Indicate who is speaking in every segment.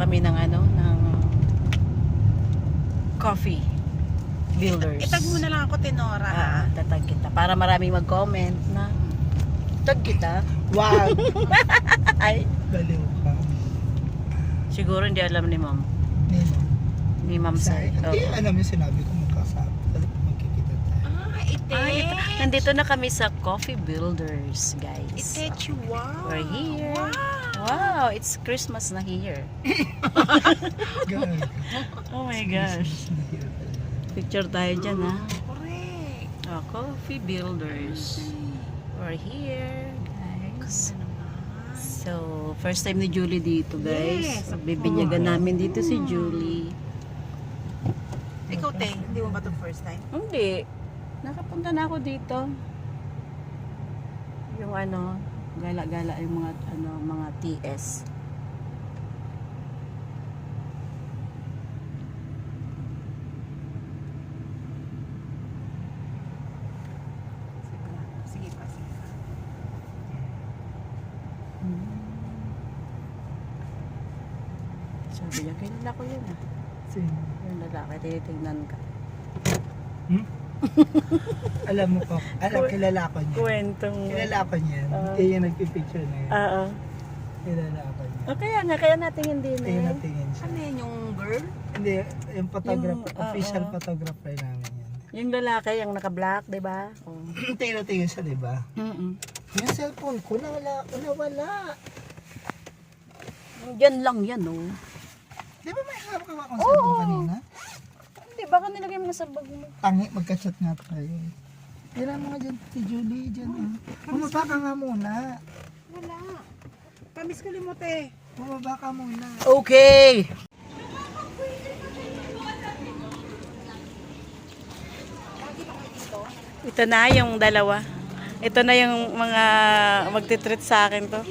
Speaker 1: kami ng ng Coffee Builders.
Speaker 2: Itag mo na lang ako, Tenora.
Speaker 1: Tatag kita. Para maraming mag-comment na tag kita.
Speaker 3: Wow!
Speaker 1: Ay,
Speaker 3: Baliw ka.
Speaker 1: siguro hindi alam ni Ma'am. Ni Ma'am Sai.
Speaker 3: Hindi alam yung sinabi ko magkasama. Magkikita tayo.
Speaker 2: Ite.
Speaker 1: Nandito na kami sa Coffee Builders, guys.
Speaker 2: Ite, chihuahua.
Speaker 1: We're here.
Speaker 2: Wow.
Speaker 1: Wow, it's Christmas na here.
Speaker 3: God.
Speaker 1: Oh my gosh. Picture tayo dyan, ha?
Speaker 2: Correct.
Speaker 1: Coffee Builders. We're here, guys. So, first time ni Julie dito, guys.
Speaker 2: Yes, of
Speaker 1: Bibinyagan namin dito si Julie.
Speaker 2: Ikaw, Te, hindi mo ba ito first time?
Speaker 1: Hindi. Nakapunta na ako dito. Yung gala-gala yung mga TS.
Speaker 2: Sige pa.
Speaker 1: Sabi niya, kilala ko yun, ah.
Speaker 3: Sino?
Speaker 1: Yung lalaki, tinitignan ka.
Speaker 3: Alam mo ko. Kilala ko niya.
Speaker 1: Kwentong...
Speaker 3: Kilala ko niya. Yung nagpipicture na yun.
Speaker 1: Oo.
Speaker 3: Kilala ko niya.
Speaker 1: Kaya natin hindi na
Speaker 3: Tingin na
Speaker 1: yun.
Speaker 3: tingin siya.
Speaker 2: Ano yun, yung girl?
Speaker 3: Hindi, yung photographer,
Speaker 1: Yung,
Speaker 3: official photographer namin yan.
Speaker 1: Yung lalaki, yung naka-black, di ba? Oh.
Speaker 3: Tingin na tingin siya, di ba? Yung cellphone ko, nawala.
Speaker 1: Yan lang yan, oh.
Speaker 3: Di ba may hawak akong cellphone kanina?
Speaker 1: Hindi, baka nilagay mo na sa bag mo.
Speaker 3: Tangi, magka-chat nga tayo. Yan ang mga dyan, si Julie, dyan. Bumaba ka nga muna.
Speaker 2: Wala. Pamis ko mo, Te.
Speaker 3: Bumaba ka muna.
Speaker 1: Okay! Ito na yung dalawa. Ito na yung mga magtitreat sa akin to.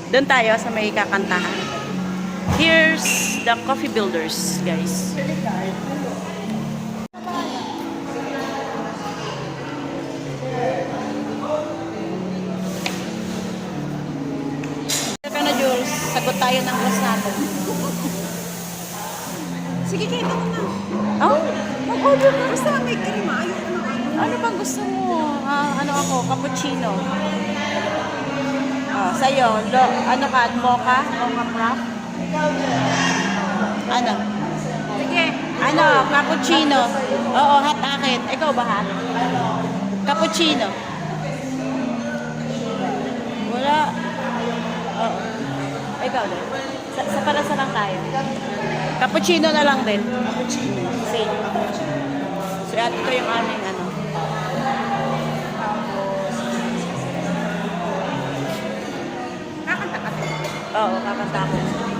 Speaker 1: Doon tayo sa may kakantahan. Here's the Coffee Builders, guys. Ka na, Jules. Sagot tayo ng boss natin.
Speaker 2: Sige, kayo na muna.
Speaker 1: Oh? Mag-order ka.
Speaker 2: Basta may karima. Ayoko na.
Speaker 1: Ano bang gusto mo? Ano ako? Cappuccino. Sa'yo, ano ka? Mocha? Mocha frap? Ano?
Speaker 2: Sige.
Speaker 1: Ano? Cappuccino. Oo, hot akin. Ikaw ba hot? Cappuccino. Wala. Oo. Ikaw din. Sa palasa lang tayo. Cappuccino na lang din. Cappuccino. Same. So, at ito yung aming ano.
Speaker 2: Kakanta ka, Te.
Speaker 1: Oo, kakanta ko.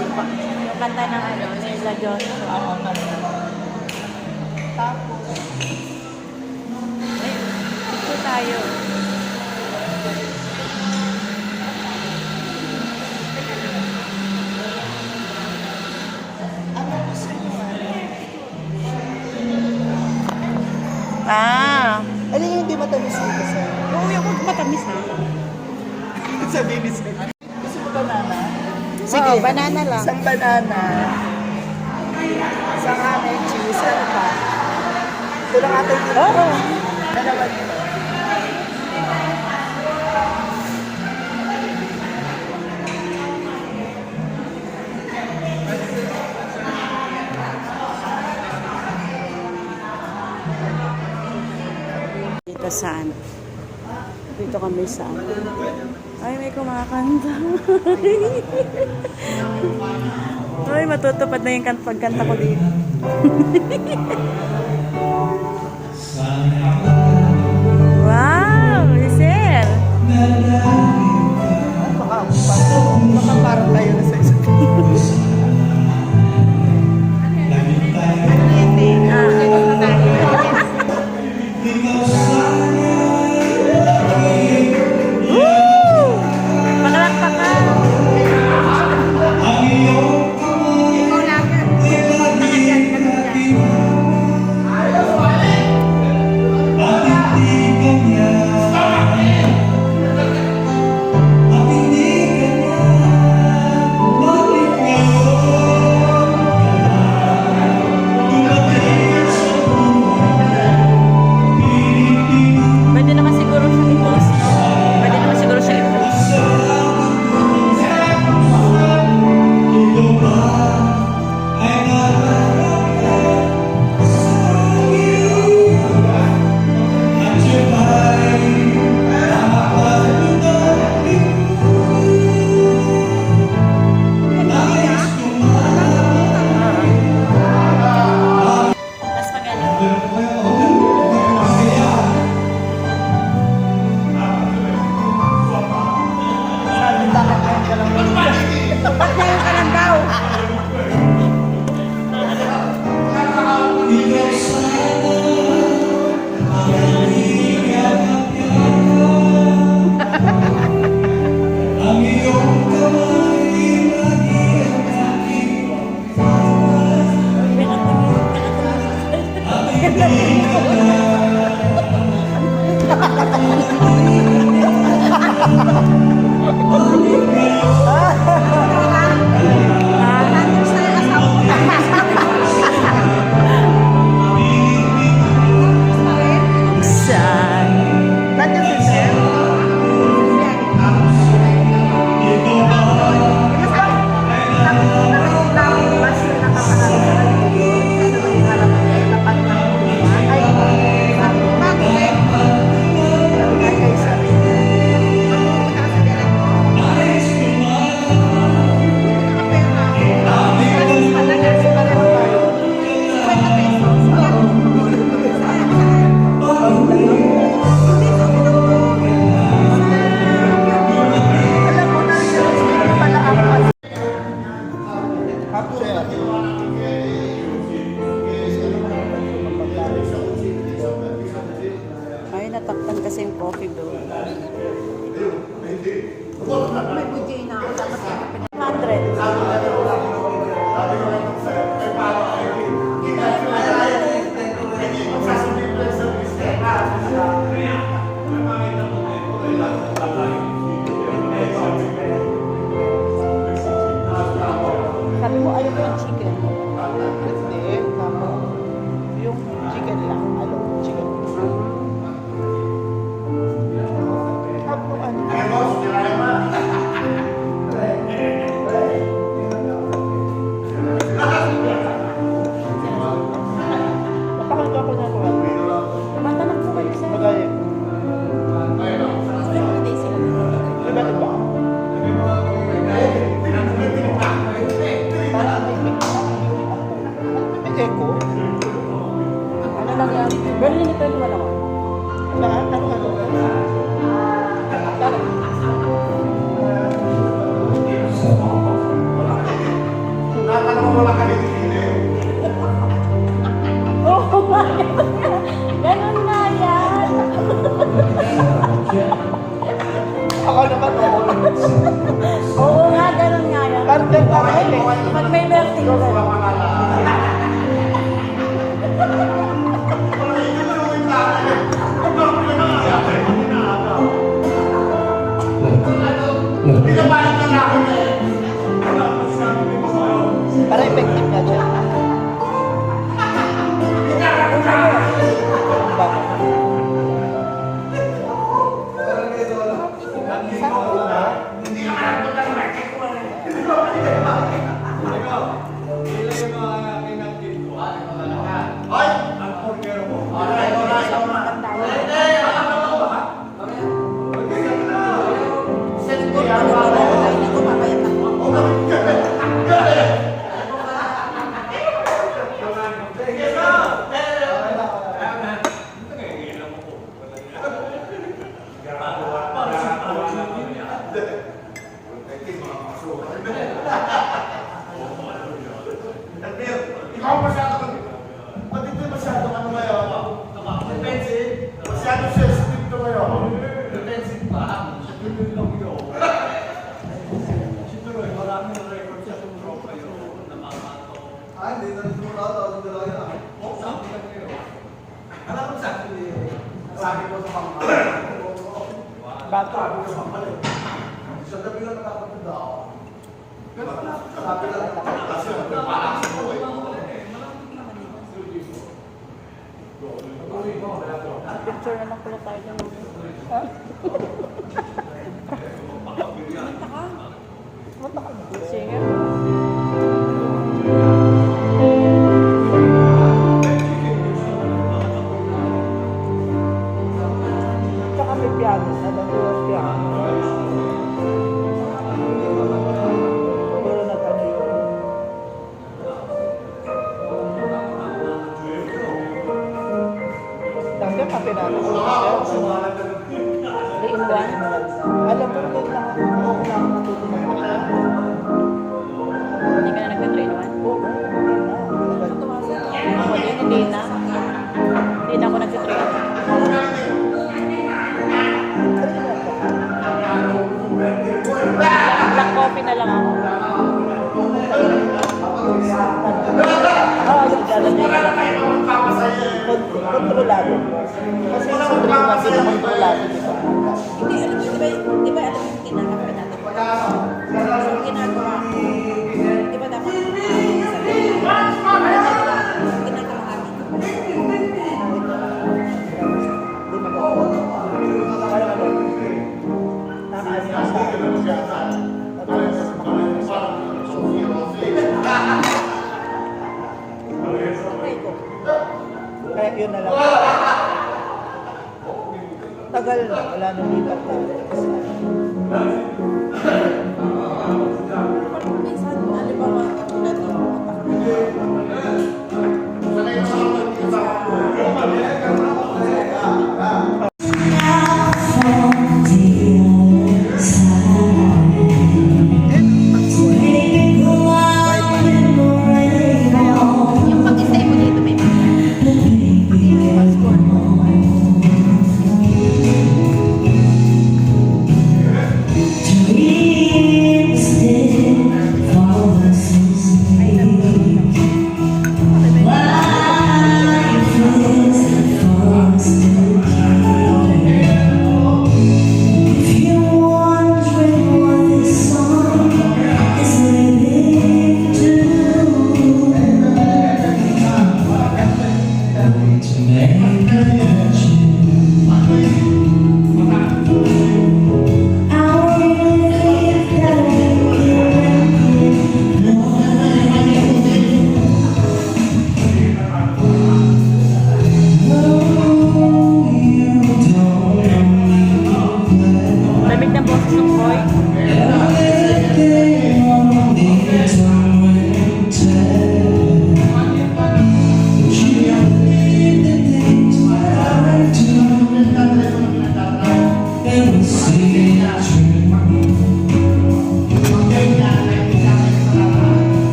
Speaker 1: Yung kanta ng nila Joshua. Tapos, ito tayo.
Speaker 3: Ano yung hindi matamis dito sa...
Speaker 1: Oo, yung matamis ha.
Speaker 3: Sabihin ni Sir. Gusto mo banana?
Speaker 1: Sige, banana lang.
Speaker 3: Isang banana. Isang ham and cheese. Ano pa? Ito lang ata yung dito.
Speaker 1: Oo.
Speaker 3: Dalawa dito.
Speaker 1: Dito saan? Dito kami saan? Ay, may kumakanta. Ay, matutupad na yung pagkanta ko dito. Wow, Lisel!
Speaker 3: Baka parang tayo na sa isa't
Speaker 1: Woo! May natakpan kasi yung coffee doon.
Speaker 2: May bujay na ako. Dapat ako
Speaker 1: 100. Sabi mo, ayaw ko yung chicken.
Speaker 3: Hindi, tama. Yung chicken lang. Alam mo, chicken. Ano, ano? Napakagwa ko na ito.
Speaker 1: Tumatanap po kayo sir.
Speaker 3: Magaling. Diba, diba? Parang may echo.
Speaker 1: Ano lang yan? Berlin ito yung malawa.
Speaker 3: Saan? Ano?
Speaker 1: Oo nga. Ganun nga yan.
Speaker 3: Ako naman,
Speaker 1: Oo nga, ganun nga yan.
Speaker 3: Partner pa rin eh.
Speaker 1: Pag may vertigo ka.
Speaker 3: Para effective na siya.
Speaker 4: Ikaw masyadong ano ngayon? Defensive? Masyadong sensitive to ngayon. Defensive pa? Defensive lang yun. Siguro, maraming record siya kung tropa yun. Namamato. Hindi na rin mo na dalawa yan. Oo, sabi lang kayo. Alam mo sa akin sabi ko sa pangmalan.
Speaker 3: Bato.
Speaker 4: Sabi ko sa pangmalan. Sa gabi lang nakakapunta ako. Pero sabi lang, kasi parang sa buhay.
Speaker 1: Picture na lang pala tayo dyan. Kumanta ka. Singer.
Speaker 3: Tsaka may piano. Alam ko yung piano. Puro na ano yun. Dati kapinano ko.
Speaker 1: 3 in 1.
Speaker 3: Alam mo, ito lang ako lang natutunan ko siya.
Speaker 1: Hindi ka na nag-3 in 1.
Speaker 3: Oo,
Speaker 1: Hindi na. Hindi na ako nag-3 in 1. Black coffee na lang ako.
Speaker 3: Kontrolado. Kasi sa drink kasi na kontrolado, di ba?
Speaker 2: Hindi, alam mo, di ba alam mo yung kinakape natin? So, ginagawa ko, di ba dapat ginagawa namin.
Speaker 3: Di maganda. Parang ano, nakaano yung sa akin siya. Tapos,
Speaker 2: Okay ko.
Speaker 3: kaya yun na lang. Tagal na, wala nang lipat na.
Speaker 2: Minsan, halimbawa, katulad ng yung pag-stay mo dito, may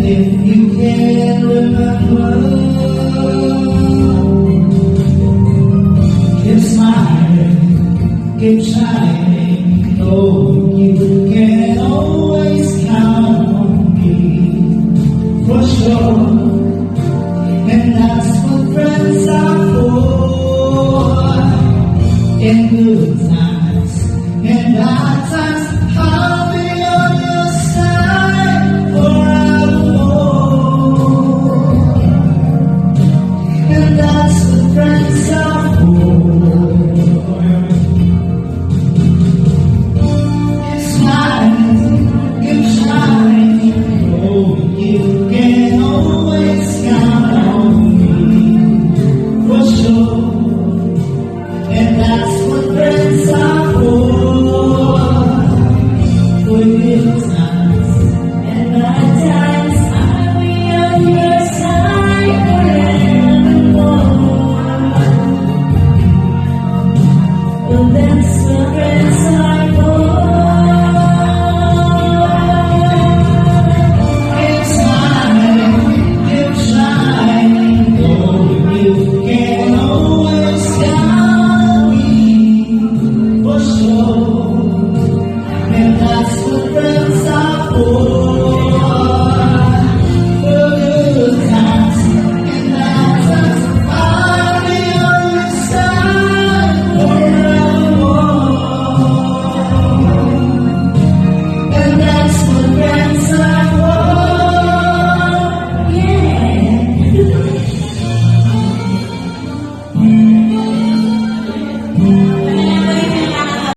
Speaker 5: if you can remember, keep smiling, keep shining, though you can always count on me for sure.